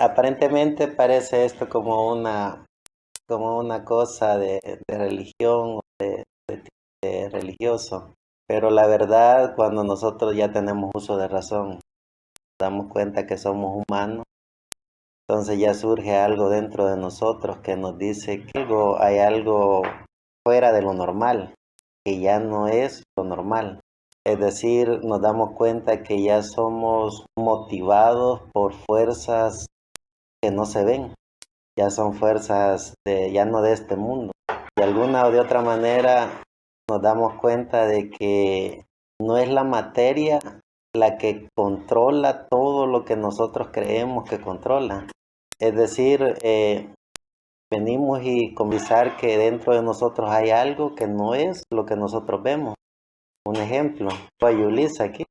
Aparentemente parece esto como una cosa de religión o de religioso, pero la verdad, cuando nosotros ya tenemos uso de razón, nos damos cuenta que somos humanos, entonces ya surge algo dentro de nosotros que nos dice que hay algo fuera de lo normal, que ya no es lo normal. Es decir, nos damos cuenta que ya somos motivados por fuerzas que no se ven, ya son fuerzas ya no de este mundo. De alguna o de otra manera nos damos cuenta de que no es la materia la que controla todo lo que nosotros creemos que controla. Es decir, venimos y conversar que dentro de nosotros hay algo que no es lo que nosotros vemos. Un ejemplo, veo a Yulisa aquí,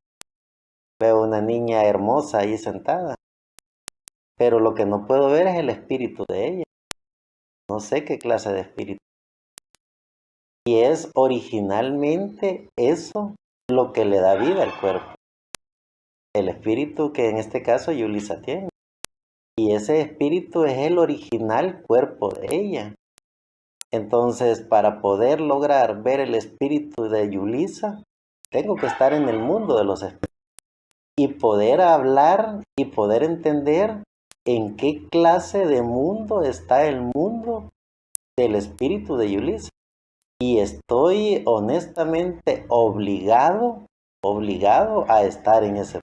veo una niña hermosa ahí sentada, pero lo que no puedo ver es el espíritu de ella. No sé qué clase de espíritu. Y es originalmente eso lo que le da vida al cuerpo. El espíritu que en este caso Yulisa tiene. Y ese espíritu es el original cuerpo de ella. Entonces, para poder lograr ver el espíritu de Yulisa, tengo que estar en el mundo de los espíritus. Y poder hablar y poder entender en qué clase de mundo está el mundo del espíritu de Yulisa. Y estoy honestamente obligado a estar en ese.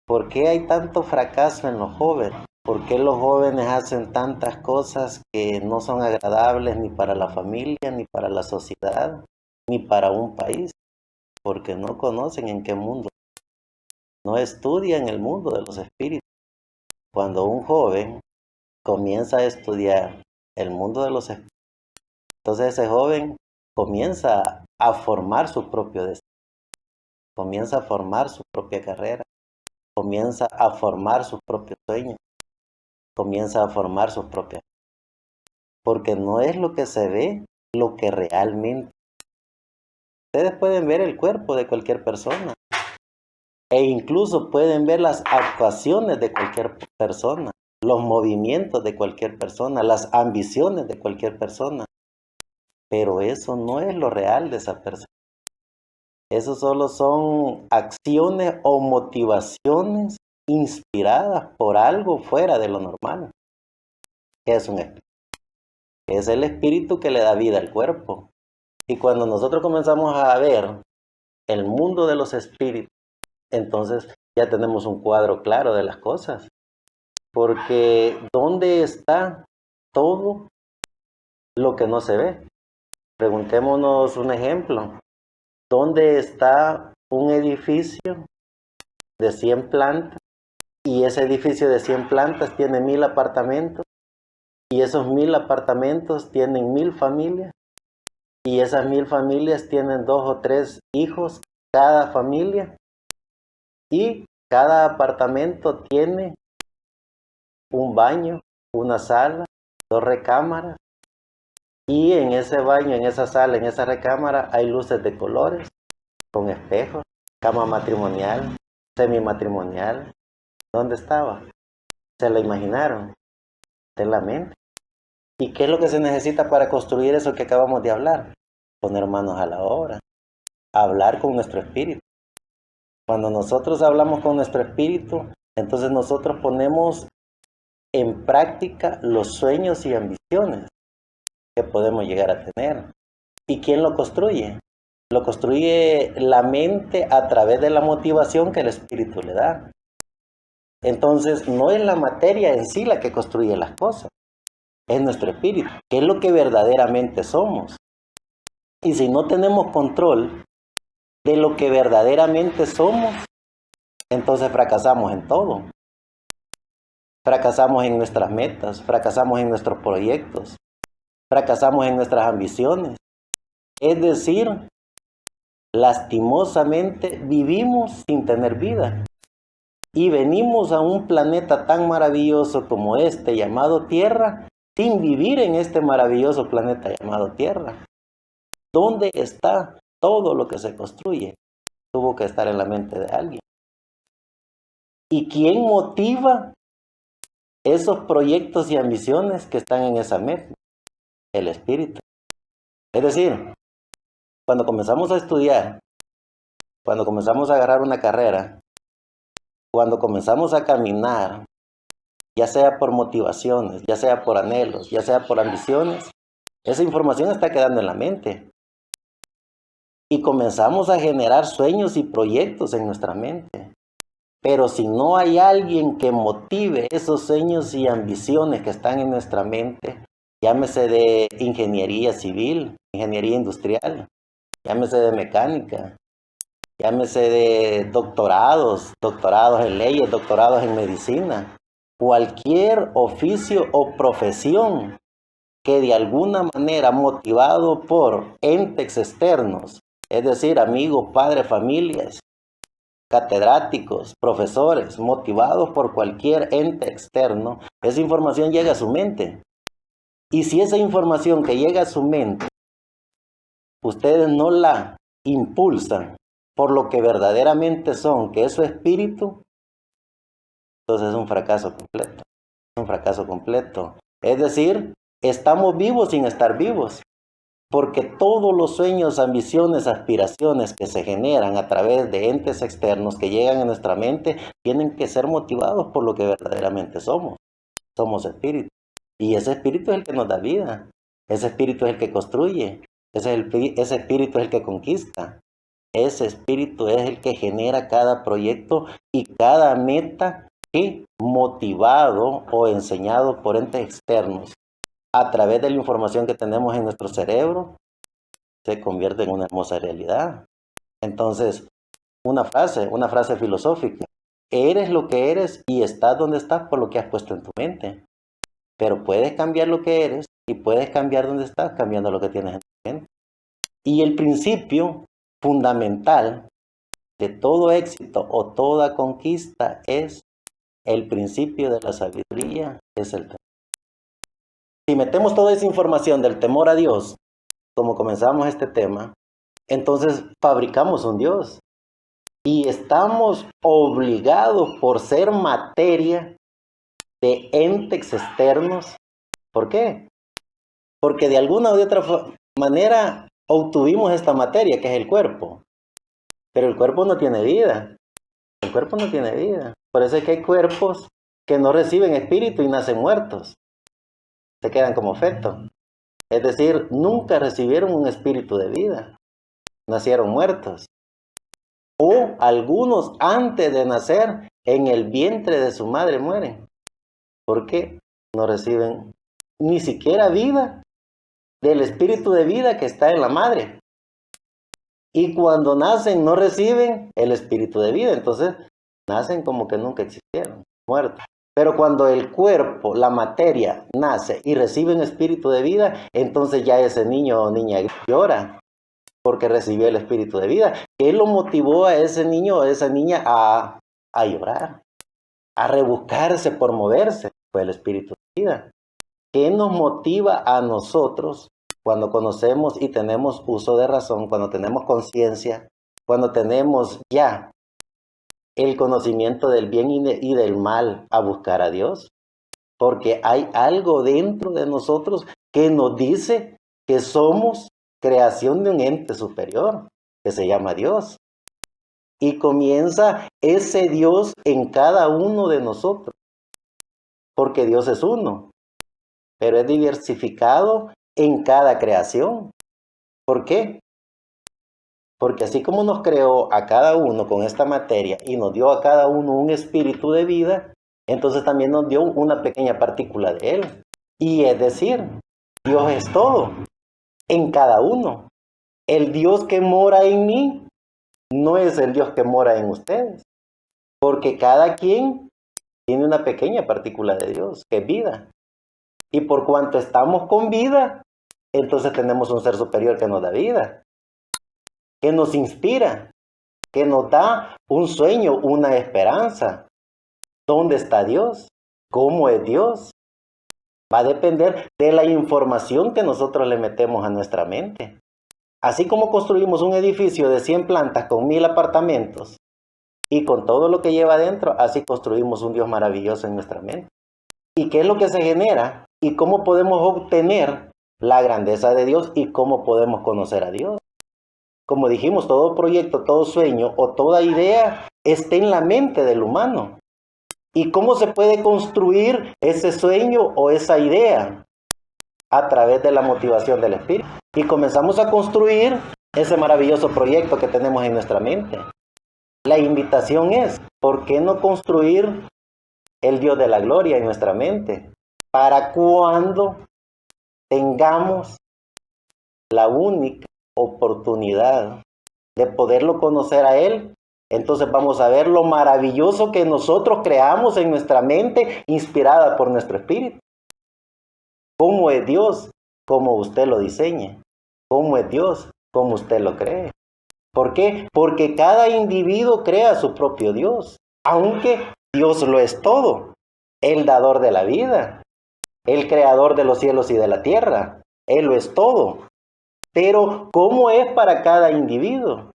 ¿Por qué hay tanto fracaso en los jóvenes? ¿Por qué los jóvenes hacen tantas cosas que no son agradables ni para la familia, ni para la sociedad, ni para un país? Porque no conocen en qué mundo. No estudian el mundo de los espíritus. Cuando un joven comienza a estudiar el mundo de los espíritus, entonces ese joven comienza a formar su propio destino, comienza a formar su propia carrera, comienza a formar sus propios sueños, comienza a formar sus propias. Porque no es lo que se ve, lo que realmente. Ustedes pueden ver el cuerpo de cualquier persona e incluso pueden ver las actuaciones de cualquier persona, los movimientos de cualquier persona, las ambiciones de cualquier persona. Pero eso no es lo real de esa persona. Eso solo son acciones o motivaciones inspiradas por algo fuera de lo normal. ¿Qué es un espíritu? Es el espíritu que le da vida al cuerpo. Y cuando nosotros comenzamos a ver el mundo de los espíritus, entonces ya tenemos un cuadro claro de las cosas. Porque ¿dónde está todo lo que no se ve? Preguntémonos un ejemplo. ¿Dónde está un edificio de 100 plantas? Y ese edificio de 100 plantas tiene 1000 apartamentos. Y esos 1000 apartamentos tienen 1000 familias. Y esas 1000 familias tienen 2 o 3 hijos cada familia. Y cada apartamento tiene un baño, una sala, 2 recámaras. Y en ese baño, en esa sala, en esa recámara hay luces de colores, con espejos, cama matrimonial, semimatrimonial. ¿Dónde estaba? ¿Se la imaginaron? En la mente. ¿Y qué es lo que se necesita para construir eso que acabamos de hablar? Poner manos a la obra, hablar con nuestro espíritu. Cuando nosotros hablamos con nuestro espíritu, entonces nosotros ponemos en práctica los sueños y ambiciones que podemos llegar a tener. ¿Y quién lo construye? Lo construye la mente a través de la motivación que el espíritu le da. Entonces, no es la materia en sí la que construye las cosas, es nuestro espíritu, que es lo que verdaderamente somos. Y si no tenemos control de lo que verdaderamente somos, entonces fracasamos en todo. Fracasamos en nuestras metas, fracasamos en nuestros proyectos, fracasamos en nuestras ambiciones. Es decir, lastimosamente vivimos sin tener vida. Y venimos a un planeta tan maravilloso como este llamado Tierra, sin vivir en este maravilloso planeta llamado Tierra. ¿Dónde está todo lo que se construye? Tuvo que estar en la mente de alguien. ¿Y quién motiva esos proyectos y ambiciones que están en esa mente, el espíritu. Es decir, cuando comenzamos a estudiar, cuando comenzamos a agarrar una carrera, cuando comenzamos a caminar, ya sea por motivaciones, ya sea por anhelos, ya sea por ambiciones, esa información está quedando en la mente. Y comenzamos a generar sueños y proyectos en nuestra mente. Pero si no hay alguien que motive esos sueños y ambiciones que están en nuestra mente, llámese de ingeniería civil, ingeniería industrial, llámese de mecánica, llámese de doctorados en leyes, doctorados en medicina, cualquier oficio o profesión que de alguna manera, motivado por entes externos, es decir, amigos, padres, familias, catedráticos, profesores, motivados por cualquier ente externo, esa información llega a su mente. Y si esa información que llega a su mente, ustedes no la impulsan por lo que verdaderamente son, que es su espíritu, entonces es un fracaso completo. Es un fracaso completo. Es decir, estamos vivos sin estar vivos. Porque todos los sueños, ambiciones, aspiraciones que se generan a través de entes externos que llegan a nuestra mente, tienen que ser motivados por lo que verdaderamente somos. Somos espíritu. Y ese espíritu es el que nos da vida. Ese espíritu es el que construye. Ese espíritu es el que conquista. Ese espíritu es el que genera cada proyecto y cada meta que, motivado o enseñado por entes externos, a través de la información que tenemos en nuestro cerebro, se convierte en una hermosa realidad. Entonces, una frase filosófica: eres lo que eres y estás donde estás por lo que has puesto en tu mente. Pero puedes cambiar lo que eres y puedes cambiar donde estás cambiando lo que tienes en tu mente. Y el principio fundamental de todo éxito o toda conquista es el principio de la sabiduría, es el temor. Si metemos toda esa información del temor a Dios, como comenzamos este tema, entonces fabricamos un Dios y estamos obligados por ser materia de entes externos. ¿Por qué? Porque de alguna u otra manera obtuvimos esta materia que es el cuerpo, pero el cuerpo no tiene vida. El cuerpo no tiene vida. Por eso es que hay cuerpos que no reciben espíritu y nacen muertos. Se quedan como feto. Es decir, nunca recibieron un espíritu de vida. Nacieron muertos. O algunos antes de nacer en el vientre de su madre mueren. ¿Por qué? No reciben ni siquiera vida del espíritu de vida que está en la madre. Y cuando nacen no reciben el espíritu de vida. Entonces nacen como que nunca existieron, muertos. Pero cuando el cuerpo, la materia, nace y recibe un espíritu de vida, entonces ya ese niño o niña llora porque recibió el espíritu de vida. ¿Qué lo motivó a ese niño o a esa niña a llorar, a rebuscarse por moverse? Fue el espíritu de vida. ¿Qué nos motiva a nosotros cuando conocemos y tenemos uso de razón, cuando tenemos conciencia, cuando tenemos ya el conocimiento del bien y del mal, a buscar a Dios? Porque hay algo dentro de nosotros que nos dice que somos creación de un ente superior, que se llama Dios. Y comienza ese Dios en cada uno de nosotros, porque Dios es uno, pero es diversificado en cada creación. ¿Por qué? Porque así como nos creó a cada uno con esta materia y nos dio a cada uno un espíritu de vida, entonces también nos dio una pequeña partícula de él. Y es decir, Dios es todo, en cada uno. El Dios que mora en mí no es el Dios que mora en ustedes, porque cada quien tiene una pequeña partícula de Dios, que es vida. Y por cuanto estamos con vida, entonces tenemos un ser superior que nos da vida, que nos inspira, que nos da un sueño, una esperanza. ¿Dónde está Dios? ¿Cómo es Dios? Va a depender de la información que nosotros le metemos a nuestra mente. Así como construimos un edificio de 100 plantas con 1000 apartamentos y con todo lo que lleva adentro, así construimos un Dios maravilloso en nuestra mente. ¿Y qué es lo que se genera? ¿Y cómo podemos obtener la grandeza de Dios? ¿Y cómo podemos conocer a Dios? Como dijimos, todo proyecto, todo sueño o toda idea está en la mente del humano. ¿Y cómo se puede construir ese sueño o esa idea? A través de la motivación del Espíritu. Y comenzamos a construir ese maravilloso proyecto que tenemos en nuestra mente. La invitación es, ¿por qué no construir el Dios de la gloria en nuestra mente? Para cuando tengamos la única oportunidad de poderlo conocer a Él, entonces vamos a ver lo maravilloso que nosotros creamos en nuestra mente, inspirada por nuestro espíritu. ¿Cómo es Dios? Como usted lo diseñe. ¿Cómo es Dios? Como usted lo cree. ¿Por qué? Porque cada individuo crea su propio Dios. Aunque Dios lo es todo. El dador de la vida. El creador de los cielos y de la tierra. Él lo es todo. Pero, ¿cómo es para cada individuo?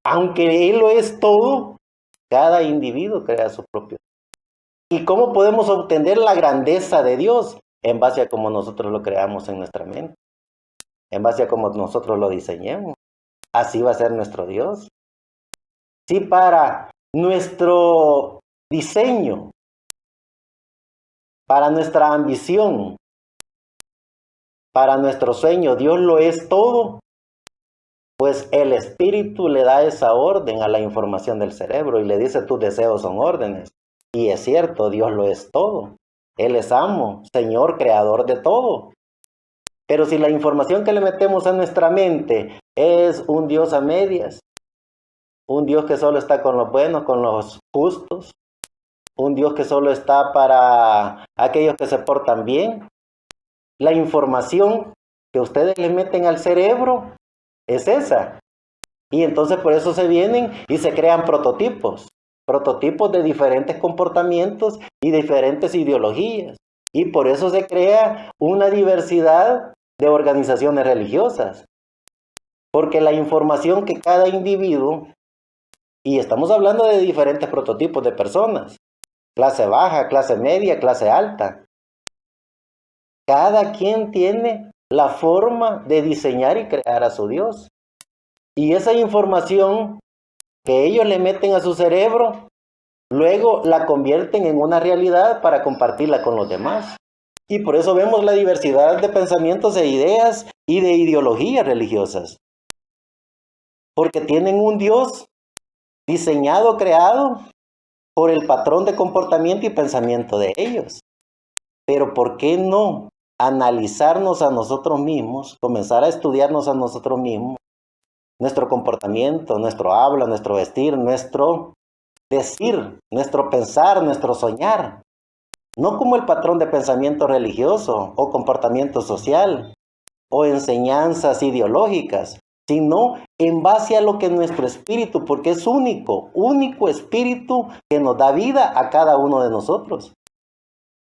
Aunque Él lo es todo, cada individuo crea su propio Dios. ¿Y cómo podemos obtener la grandeza de Dios? En base a cómo nosotros lo creamos en nuestra mente. En base a cómo nosotros lo diseñemos. Así va a ser nuestro Dios. Si para nuestro diseño, para nuestra ambición, para nuestro sueño, Dios lo es todo, pues el Espíritu le da esa orden a la información del cerebro y le dice: tus deseos son órdenes. Y es cierto, Dios lo es todo. Él es amo, Señor, creador de todo. Pero si la información que le metemos a nuestra mente es un Dios a medias, un Dios que solo está con los buenos, con los justos, un Dios que solo está para aquellos que se portan bien, la información que ustedes le meten al cerebro es esa. Y entonces por eso se vienen y se crean prototipos de diferentes comportamientos y diferentes ideologías. Y por eso se crea una diversidad de organizaciones religiosas. Porque la información que cada individuo, y estamos hablando de diferentes prototipos de personas, clase baja, clase media, clase alta. Cada quien tiene la forma de diseñar y crear a su Dios. Y esa información que ellos le meten a su cerebro, luego la convierten en una realidad para compartirla con los demás. Y por eso vemos la diversidad de pensamientos e ideas y de ideologías religiosas. Porque tienen un Dios diseñado, creado por el patrón de comportamiento y pensamiento de ellos. Pero ¿por qué no analizarnos a nosotros mismos, comenzar a estudiarnos a nosotros mismos, nuestro comportamiento, nuestro habla, nuestro vestir, nuestro decir, nuestro pensar, nuestro soñar? No como el patrón de pensamiento religioso o comportamiento social o enseñanzas ideológicas, sino en base a lo que nuestro espíritu, porque es único espíritu que nos da vida a cada uno de nosotros.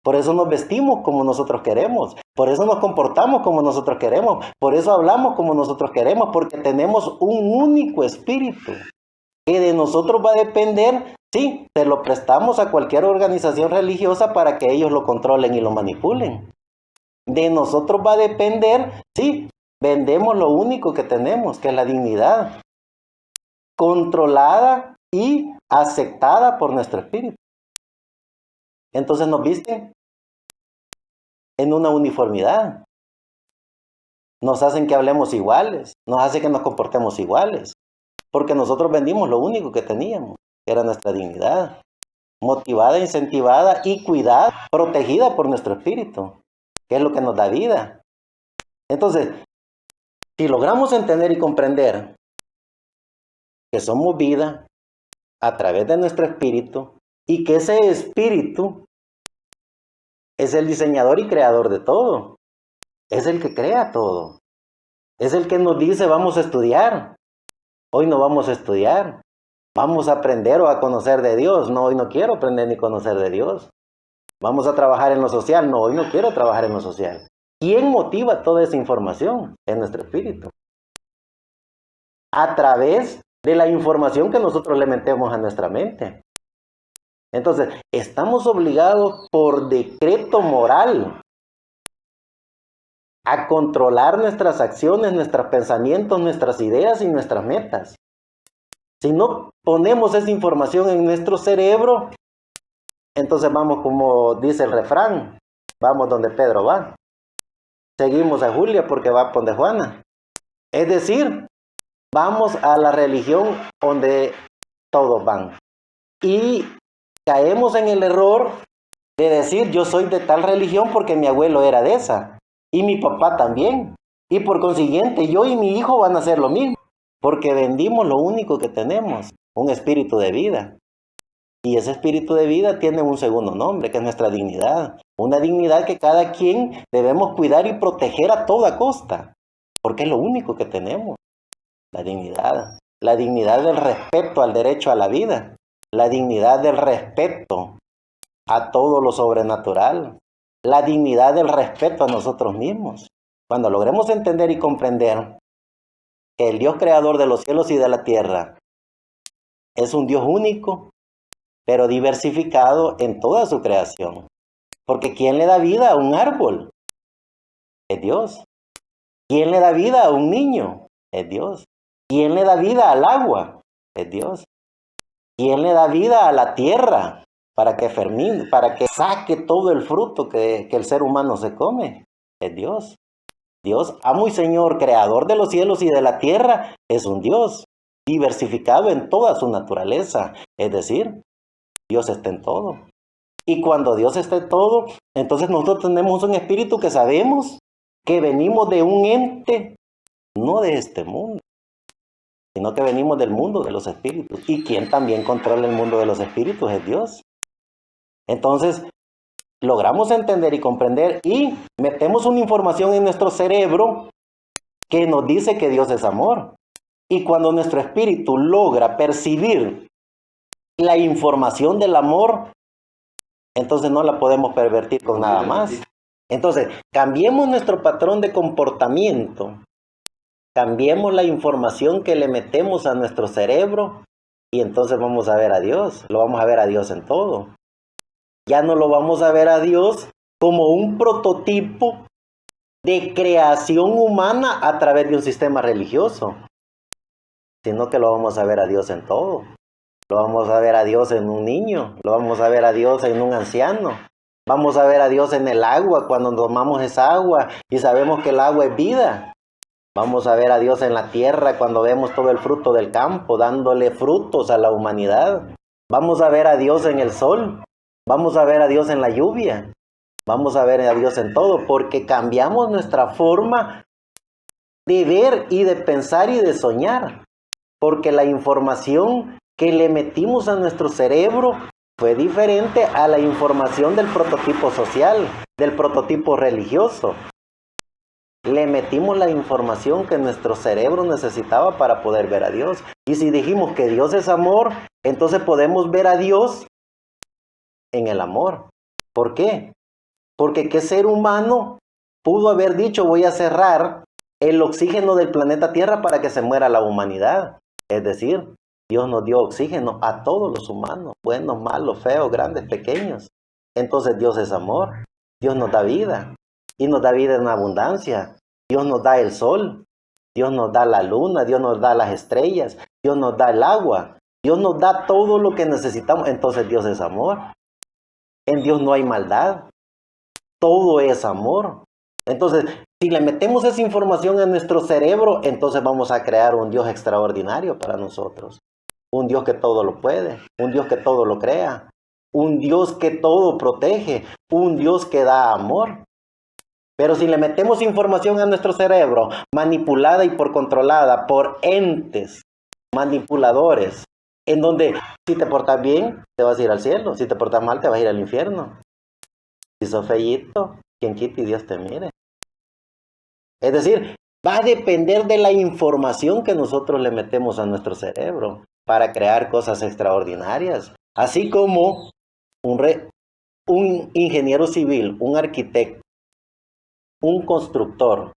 Por eso nos vestimos como nosotros queremos, por eso nos comportamos como nosotros queremos, por eso hablamos como nosotros queremos, porque tenemos un único espíritu que de nosotros va a depender. Sí, se lo prestamos a cualquier organización religiosa para que ellos lo controlen y lo manipulen. De nosotros va a depender, sí, vendemos lo único que tenemos, que es la dignidad, controlada y aceptada por nuestro espíritu. Entonces nos visten en una uniformidad. Nos hacen que hablemos iguales, nos hacen que nos comportemos iguales, porque nosotros vendimos lo único que teníamos, que era nuestra dignidad, motivada, incentivada y cuidada, protegida por nuestro espíritu, que es lo que nos da vida. Entonces, si logramos entender y comprender que somos vida a través de nuestro espíritu y que ese espíritu es el diseñador y creador de todo, es el que crea todo, es el que nos dice: vamos a estudiar, hoy no vamos a estudiar, vamos a aprender o a conocer de Dios, no, hoy no quiero aprender ni conocer de Dios, vamos a trabajar en lo social, no, hoy no quiero trabajar en lo social. ¿Quién motiva toda esa información? Es nuestro espíritu. A través de la información que nosotros le metemos a nuestra mente. Entonces, estamos obligados por decreto moral a controlar nuestras acciones, nuestros pensamientos, nuestras ideas y nuestras metas. Si no ponemos esa información en nuestro cerebro, entonces vamos como dice el refrán, vamos donde Pedro va. Seguimos a Julia porque va donde Juana. Es decir, vamos a la religión donde todos van. Y caemos en el error de decir yo soy de tal religión porque mi abuelo era de esa. Y mi papá también. Y por consiguiente yo y mi hijo van a hacer lo mismo. Porque vendimos lo único que tenemos, un espíritu de vida. Y ese espíritu de vida tiene un segundo nombre, que es nuestra dignidad. Una dignidad que cada quien debemos cuidar y proteger a toda costa. Porque es lo único que tenemos. La dignidad. La dignidad del respeto al derecho a la vida. La dignidad del respeto a todo lo sobrenatural. La dignidad del respeto a nosotros mismos. Cuando logremos entender y comprender que el Dios creador de los cielos y de la tierra es un Dios único, pero diversificado en toda su creación. Porque ¿quién le da vida a un árbol? Es Dios. ¿Quién le da vida a un niño? Es Dios. ¿Quién le da vida al agua? Es Dios. ¿Quién le da vida a la tierra para que fermine, para que saque todo el fruto que el ser humano se come? Es Dios. Dios, amo y Señor, creador de los cielos y de la tierra, es un Dios diversificado en toda su naturaleza. Es decir, Dios está en todo. Y cuando Dios está en todo, entonces nosotros tenemos un espíritu que sabemos que venimos de un ente, no de este mundo, sino que venimos del mundo de los espíritus. Y quien también controla el mundo de los espíritus es Dios. Entonces, logramos entender y comprender y metemos una información en nuestro cerebro que nos dice que Dios es amor. Y cuando nuestro espíritu logra percibir la información del amor, entonces no la podemos pervertir con nada más. Entonces, cambiemos nuestro patrón de comportamiento, cambiemos la información que le metemos a nuestro cerebro y entonces vamos a ver a Dios, lo vamos a ver a Dios en todo. Ya no lo vamos a ver a Dios como un prototipo de creación humana a través de un sistema religioso, sino que lo vamos a ver a Dios en todo. Lo vamos a ver a Dios en un niño, lo vamos a ver a Dios en un anciano. Vamos a ver a Dios en el agua cuando tomamos esa agua y sabemos que el agua es vida. Vamos a ver a Dios en la tierra cuando vemos todo el fruto del campo, dándole frutos a la humanidad. Vamos a ver a Dios en el sol. Vamos a ver a Dios en la lluvia. Vamos a ver a Dios en todo, porque cambiamos nuestra forma de ver y de pensar y de soñar. Porque la información que le metimos a nuestro cerebro fue diferente a la información del prototipo social, del prototipo religioso. Le metimos la información que nuestro cerebro necesitaba para poder ver a Dios. Y si dijimos que Dios es amor, entonces podemos ver a Dios en el amor. ¿Por qué? Porque ¿qué ser humano pudo haber dicho voy a cerrar el oxígeno del planeta Tierra para que se muera la humanidad? Es decir, Dios nos dio oxígeno a todos los humanos, buenos, malos, feos, grandes, pequeños. Entonces Dios es amor. Dios nos da vida. Y nos da vida en abundancia. Dios nos da el sol. Dios nos da la luna. Dios nos da las estrellas. Dios nos da el agua. Dios nos da todo lo que necesitamos. Entonces Dios es amor. En Dios no hay maldad. Todo es amor. Entonces, si le metemos esa información en nuestro cerebro, entonces vamos a crear un Dios extraordinario para nosotros. Un Dios que todo lo puede, un Dios que todo lo crea, un Dios que todo protege, un Dios que da amor. Pero si le metemos información a nuestro cerebro, manipulada y controlada por entes manipuladores, en donde si te portas bien, te vas a ir al cielo, si te portas mal, te vas a ir al infierno. Si sos feíto, quien quite y Dios te mire. Es decir, va a depender de la información que nosotros le metemos a nuestro cerebro para crear cosas extraordinarias. Así como un ingeniero civil, un arquitecto, un constructor,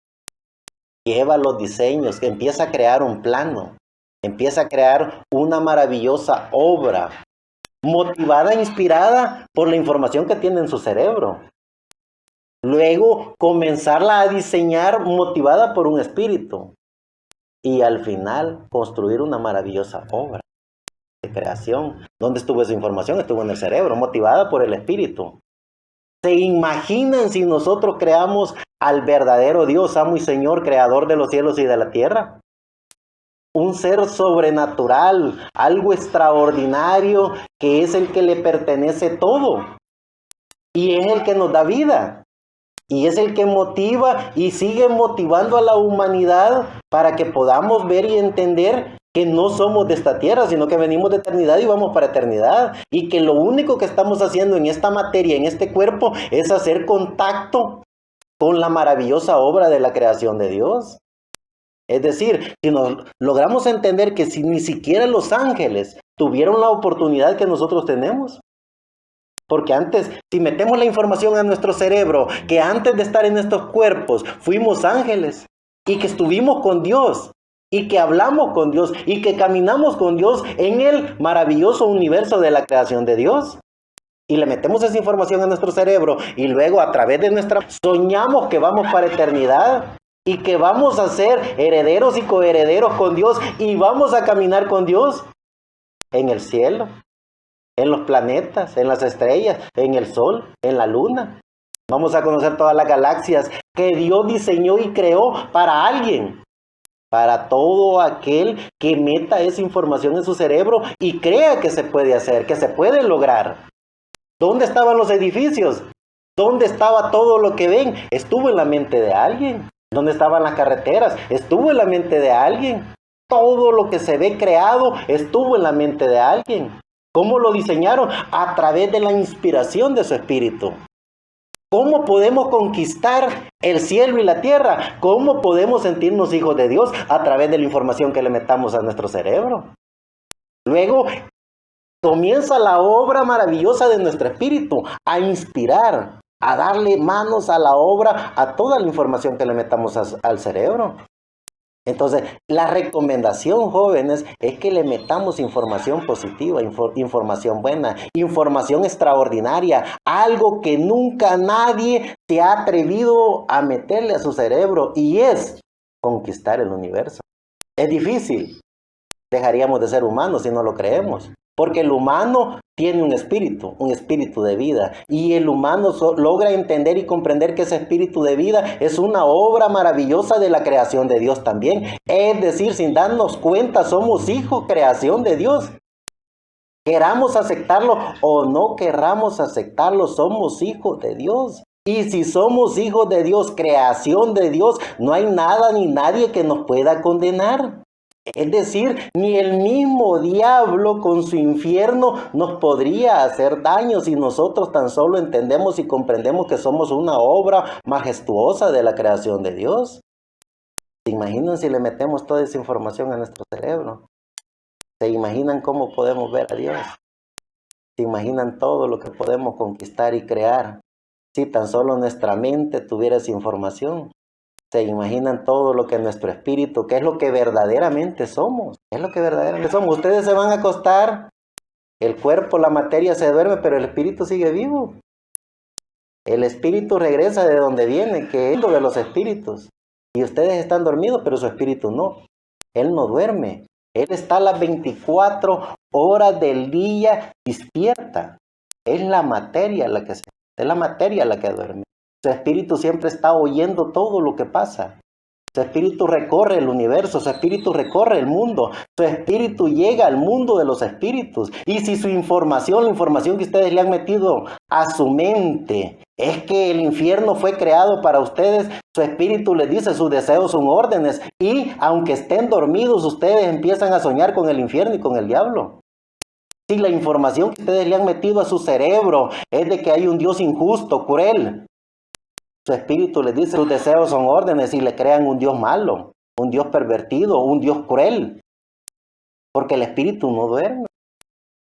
lleva los diseños, empieza a crear un plano, empieza a crear una maravillosa obra motivada, inspirada por la información que tiene en su cerebro. Luego, comenzarla a diseñar motivada por un espíritu. Y al final, construir una maravillosa obra de creación. ¿Dónde estuvo esa información? Estuvo en el cerebro, motivada por el espíritu. ¿Se imaginan si nosotros creamos al verdadero Dios, amo y Señor, creador de los cielos y de la tierra? Un ser sobrenatural, algo extraordinario, que es el que le pertenece todo. Y es el que nos da vida. Y es el que motiva y sigue motivando a la humanidad para que podamos ver y entender que no somos de esta tierra, sino que venimos de eternidad y vamos para eternidad. Y que lo único que estamos haciendo en esta materia, en este cuerpo, es hacer contacto con la maravillosa obra de la creación de Dios. Es decir, si nos logramos entender que si ni siquiera los ángeles tuvieron la oportunidad que nosotros tenemos, porque antes, si metemos la información a nuestro cerebro, que antes de estar en estos cuerpos fuimos ángeles y que estuvimos con Dios y que hablamos con Dios y que caminamos con Dios en el maravilloso universo de la creación de Dios, y le metemos esa información a nuestro cerebro y luego a través de soñamos que vamos para eternidad y que vamos a ser herederos y coherederos con Dios y vamos a caminar con Dios en el cielo, en los planetas, en las estrellas, en el sol, en la luna. Vamos a conocer todas las galaxias que Dios diseñó y creó para alguien, para todo aquel que meta esa información en su cerebro y crea que se puede hacer, que se puede lograr. ¿Dónde estaban los edificios? ¿Dónde estaba todo lo que ven? Estuvo en la mente de alguien. ¿Dónde estaban las carreteras? Estuvo en la mente de alguien. Todo lo que se ve creado estuvo en la mente de alguien. ¿Cómo lo diseñaron? A través de la inspiración de su espíritu. ¿Cómo podemos conquistar el cielo y la tierra? ¿Cómo podemos sentirnos hijos de Dios? A través de la información que le metamos a nuestro cerebro. Luego comienza la obra maravillosa de nuestro espíritu a inspirar, a darle manos a la obra, a toda la información que le metamos al cerebro. Entonces, la recomendación, jóvenes, es que le metamos información positiva, información buena, información extraordinaria, algo que nunca nadie se ha atrevido a meterle a su cerebro, y es conquistar el universo. Es difícil. Dejaríamos de ser humanos si no lo creemos. Porque el humano tiene un espíritu de vida. Y el humano logra entender y comprender que ese espíritu de vida es una obra maravillosa de la creación de Dios también. Es decir, sin darnos cuenta, somos hijos, creación de Dios. Queramos aceptarlo o no querramos aceptarlo, somos hijos de Dios. Y si somos hijos de Dios, creación de Dios, no hay nada ni nadie que nos pueda condenar. Es decir, ni el mismo diablo con su infierno nos podría hacer daño si nosotros tan solo entendemos y comprendemos que somos una obra majestuosa de la creación de Dios. ¿Se imaginan si le metemos toda esa información a nuestro cerebro? ¿Se imaginan cómo podemos ver a Dios? ¿Se imaginan todo lo que podemos conquistar y crear si tan solo nuestra mente tuviera esa información? ¿Se imaginan todo lo que nuestro espíritu, qué es lo que verdaderamente somos? ¿Qué es lo que verdaderamente somos? Ustedes se van a acostar, el cuerpo, la materia se duerme, pero el espíritu sigue vivo. El espíritu regresa de donde viene, que es lo de los espíritus. Y ustedes están dormidos, pero su espíritu no. Él no duerme. Él está las 24 horas del día despierta. Es la materia la que duerme. Su espíritu siempre está oyendo todo lo que pasa. Su espíritu recorre el universo, su espíritu recorre el mundo. Su espíritu llega al mundo de los espíritus. Y si la información que ustedes le han metido a su mente es que el infierno fue creado para ustedes, su espíritu les dice sus deseos son órdenes. Y aunque estén dormidos, ustedes empiezan a soñar con el infierno y con el diablo. Si la información que ustedes le han metido a su cerebro es de que hay un Dios injusto, cruel, su espíritu les dice sus deseos son órdenes y le crean un Dios malo, un Dios pervertido, un Dios cruel. Porque el espíritu no duerme.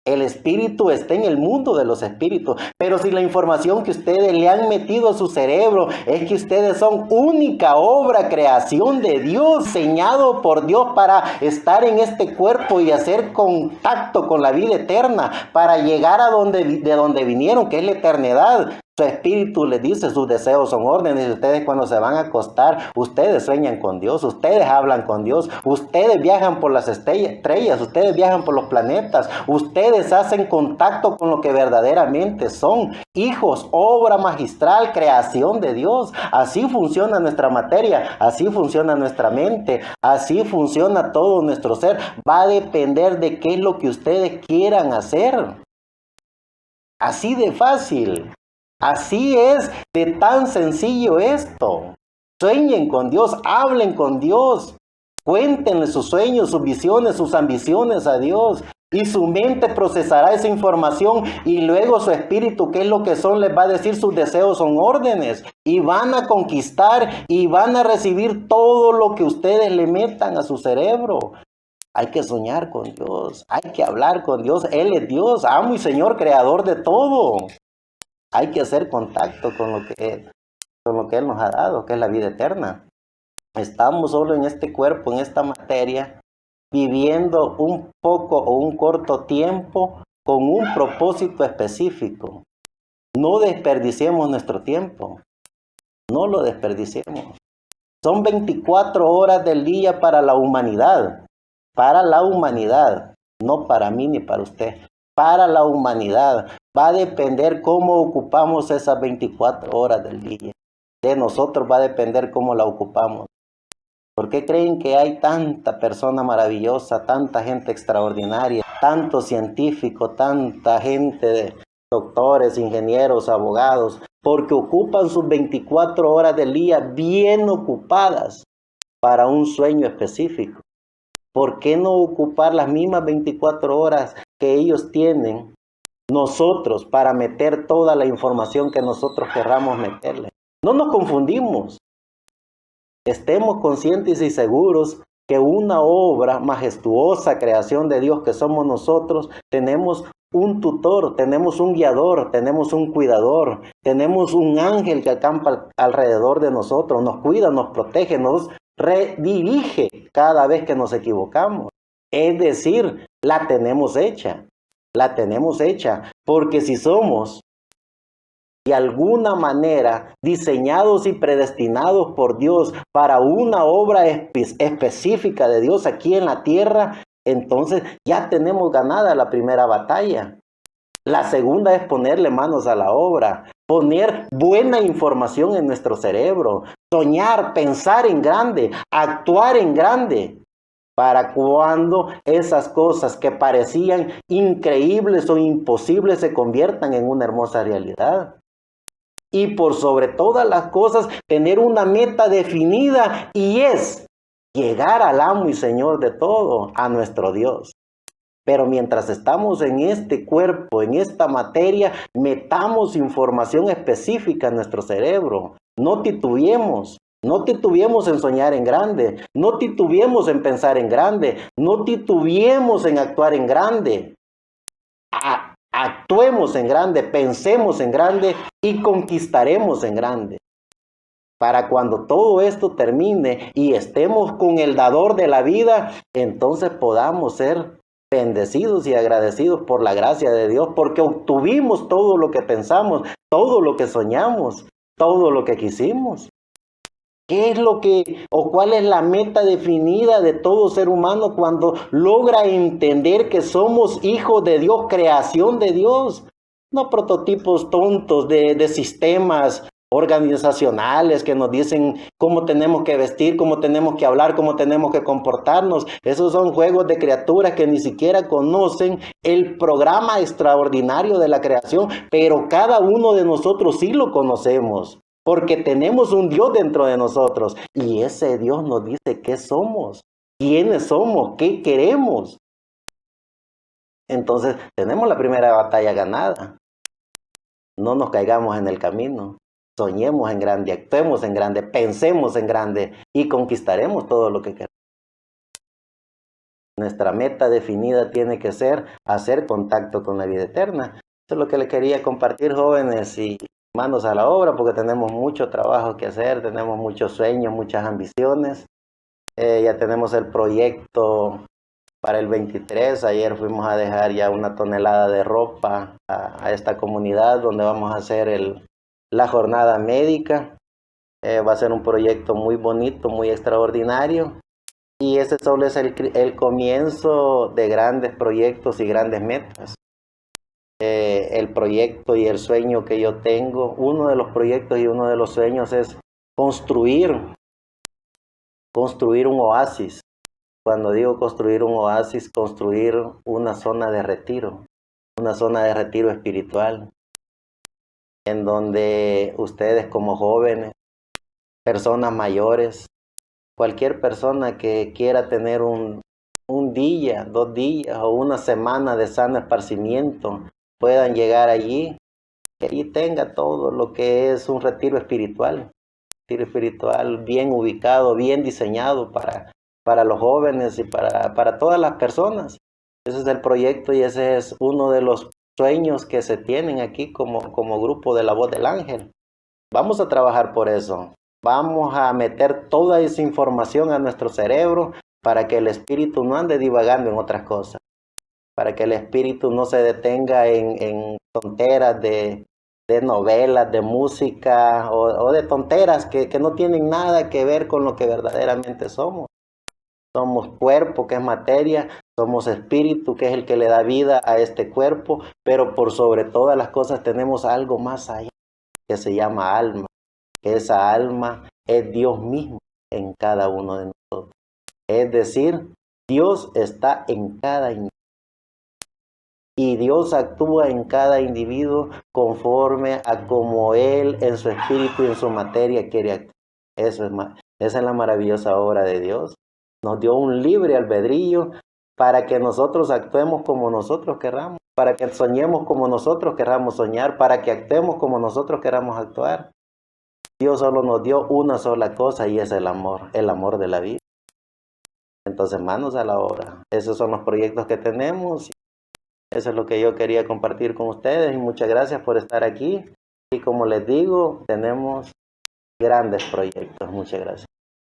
El espíritu está en el mundo de los espíritus. Pero si la información que ustedes le han metido a su cerebro es que ustedes son única obra, creación de Dios, diseñado por Dios para estar en este cuerpo y hacer contacto con la vida eterna, para llegar a de donde vinieron, que es la eternidad. Su espíritu les dice, sus deseos son órdenes. Y ustedes cuando se van a acostar, ustedes sueñan con Dios, ustedes hablan con Dios, ustedes viajan por las estrellas, ustedes viajan por los planetas, ustedes hacen contacto con lo que verdaderamente son. Hijos, obra magistral, creación de Dios. Así funciona nuestra materia, así funciona nuestra mente, así funciona todo nuestro ser. Va a depender de qué es lo que ustedes quieran hacer. Así de fácil. Así es de tan sencillo esto. Sueñen con Dios, hablen con Dios, cuéntenle sus sueños, sus visiones, sus ambiciones a Dios. Y su mente procesará esa información y luego su espíritu, ¿qué es lo que son? Les va a decir sus deseos son órdenes. Y van a conquistar y van a recibir todo lo que ustedes le metan a su cerebro. Hay que soñar con Dios, hay que hablar con Dios. Él es Dios, amo y Señor, creador de todo. Hay que hacer contacto con lo que Él nos ha dado, que es la vida eterna. Estamos solo en este cuerpo, en esta materia, viviendo un poco o un corto tiempo con un propósito específico. No desperdiciemos nuestro tiempo, no lo desperdiciemos. Son 24 horas del día para la humanidad, no para mí ni para usted, para la humanidad. Va a depender cómo ocupamos esas 24 horas del día. De nosotros va a depender cómo la ocupamos. ¿Por qué creen que hay tanta persona maravillosa, tanta gente extraordinaria, tanto científico, tanta gente de doctores, ingenieros, abogados? Porque ocupan sus 24 horas del día bien ocupadas para un sueño específico. ¿Por qué no ocupar las mismas 24 horas que ellos tienen nosotros para meter toda la información que nosotros querramos meterle? No nos confundimos. Estemos conscientes y seguros que una obra majestuosa, creación de Dios que somos nosotros, tenemos un tutor, tenemos un guiador, tenemos un cuidador, tenemos un ángel que acampa alrededor de nosotros, nos cuida, nos protege, nos redirige cada vez que nos equivocamos. Es decir, la tenemos hecha, porque si somos de alguna manera diseñados y predestinados por Dios para una obra específica de Dios aquí en la tierra, entonces ya tenemos ganada la primera batalla. La segunda es ponerle manos a la obra, poner buena información en nuestro cerebro, soñar, pensar en grande, actuar en grande, para cuando esas cosas que parecían increíbles o imposibles se conviertan en una hermosa realidad. Y por sobre todas las cosas, tener una meta definida, y es llegar al amo y Señor de todo, a nuestro Dios. Pero mientras estamos en este cuerpo, en esta materia, metamos información específica en nuestro cerebro. No titubeemos en soñar en grande, no titubeemos en pensar en grande, no titubeemos en actuar en grande. Actuemos en grande, pensemos en grande y conquistaremos en grande. Para cuando todo esto termine y estemos con el dador de la vida, entonces podamos ser bendecidos y agradecidos por la gracia de Dios, porque obtuvimos todo lo que pensamos, todo lo que soñamos, todo lo que quisimos. ¿Qué es lo que o cuál es la meta definida de todo ser humano cuando logra entender que somos hijos de Dios, creación de Dios? No prototipos tontos de sistemas organizacionales que nos dicen cómo tenemos que vestir, cómo tenemos que hablar, cómo tenemos que comportarnos. Esos son juegos de criaturas que ni siquiera conocen el programa extraordinario de la creación, pero cada uno de nosotros sí lo conocemos. Porque tenemos un Dios dentro de nosotros y ese Dios nos dice qué somos, quiénes somos, qué queremos. Entonces tenemos la primera batalla ganada. No nos caigamos en el camino. Soñemos en grande, actuemos en grande, pensemos en grande y conquistaremos todo lo que queremos. Nuestra meta definida tiene que ser hacer contacto con la vida eterna. Eso es lo que le quería compartir, jóvenes, y manos a la obra, porque tenemos mucho trabajo que hacer, tenemos muchos sueños, muchas ambiciones. Ya tenemos el proyecto para el 23. Ayer fuimos a dejar ya 1 tonelada de ropa a esta comunidad donde vamos a hacer la jornada médica. Va a ser un proyecto muy bonito, muy extraordinario. Y ese solo es el comienzo de grandes proyectos y grandes metas. El proyecto y el sueño que yo tengo, uno de los proyectos y uno de los sueños es construir un oasis. Cuando digo construir un oasis, construir una zona de retiro espiritual, en donde ustedes como jóvenes, personas mayores, cualquier persona que quiera tener un día, 2 días o una semana de sano esparcimiento, puedan llegar allí y allí tenga todo lo que es un retiro espiritual bien ubicado, bien diseñado para los jóvenes y para todas las personas. Ese es el proyecto y ese es uno de los sueños que se tienen aquí como grupo de La Voz del Ángel. Vamos a trabajar por eso. Vamos a meter toda esa información a nuestro cerebro para que el espíritu no ande divagando en otras cosas, para que el espíritu no se detenga en tonteras de novelas, de música o de tonteras que no tienen nada que ver con lo que verdaderamente somos. Somos cuerpo, que es materia, somos espíritu, que es el que le da vida a este cuerpo, pero por sobre todas las cosas tenemos algo más allá, que se llama alma, que esa alma es Dios mismo en cada uno de nosotros. Es decir, Dios está en cada individuo. Y Dios actúa en cada individuo conforme a como Él en su espíritu y en su materia quiere actuar. Esa es la maravillosa obra de Dios. Nos dio un libre albedrío para que nosotros actuemos como nosotros querramos, para que soñemos como nosotros querramos soñar, para que actuemos como nosotros queramos actuar. Dios solo nos dio una sola cosa y es el amor de la vida. Entonces, manos a la obra. Esos son los proyectos que tenemos. Eso es lo que yo quería compartir con ustedes y muchas gracias por estar aquí. Y como les digo, tenemos grandes proyectos. Muchas gracias.